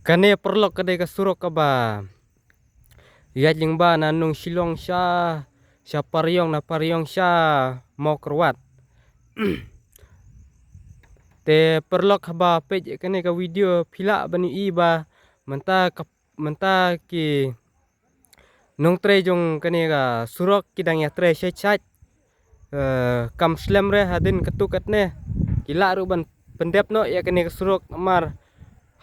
Kane perlok kadai kasurok kaba. Ya jingba nanung silong sya pariong na pariong sya mau kerwat. Te perlok haba pej kane ka video pila bani iba menta ki nong tre jong kane ka surok kidang ya tre syat kam slam re hadin ketukat ne kila ruban pendep no ya kane ka surok mar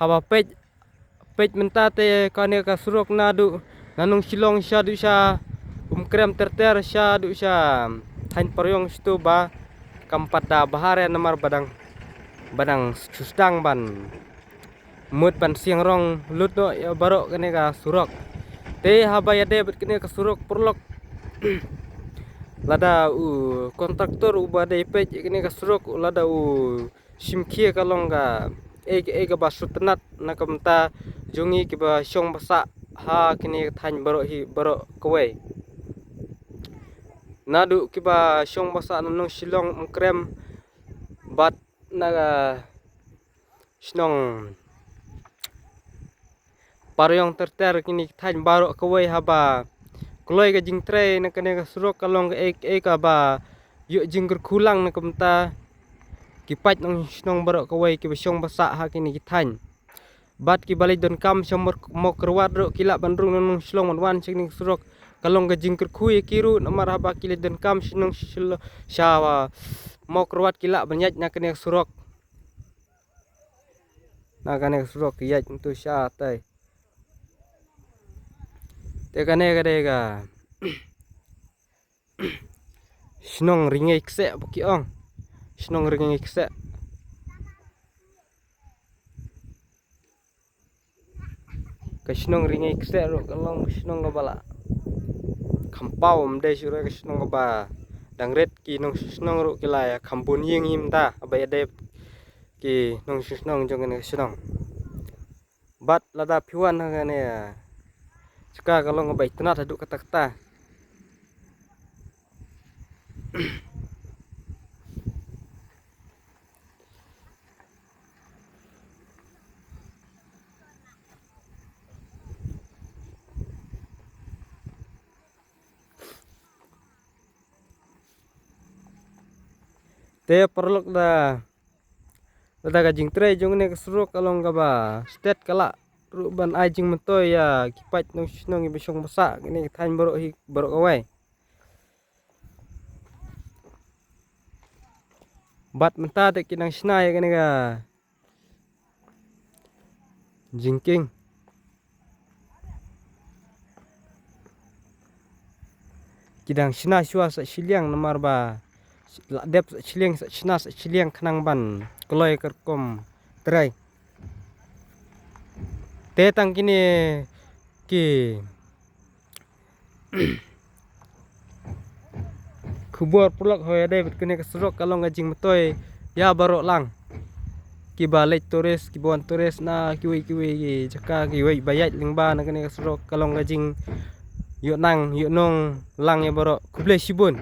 haba pej menta te kane ka surok nadu nanung silong sya du sya krem terter sya du sya thain pariong stu ba kampat da bahare namar badang susdang ban mut ban siang rong lut no ya barok kane ka surok te haba ya de bet kane ka surok perlok lada kontraktor ubade pej kane ka surok lada simkie kalong ka ega basut tenat nakamta jongi kiba syong basa ha kini thain barok kowe nadu kiba syong basa nanong silong krem bat naga snong paryong terter kini thain barok kowe haba kloi ka jing tre na kane ka surok kalong ka ba yu jingker kulang nakamta kipat nong snong barok kowe kiba syong basa ha kini thain bat ki balik don kam syomor mo kerwat ro kila bandrung nong silong wan sing surok kalong ga jingker kui kiru namar haba kila don kam sinong syawa mo kerwat kila banyat na kene surok na kane surok ya untuk sya tai te kane ga sinong ringe kse bukiong sinong ringe kse kasinong ringai kse ro kalong sinong bala kampau mde sura kasinong ba dangret ki nong sinong ro kila ya kampun ying himta abay ade ki nong sinong jong ne sinong bat lada piwan ngane ya ska kalong bay tenat haduk kata te perlok da ka jing tre jong ne surok kalong ka ba stet kala ruban ajing mentoy ya kipat nong sinong ibisong basa kini thain barok awai bat menta te kinang sina ya kini ka jingking kidang sina syua sa siliang namar ba dep siliang khnang ban kloi kerkom trai te tang kini ki khubor pulak hoy ade bet kene kesurok kalong ngajing metoy ya barok lang ki balai tores ki bon tores na kiwi jaka kiwi bayat lingba na kene kesurok kalong ngajing yuk nong lang ya barok kuble sibun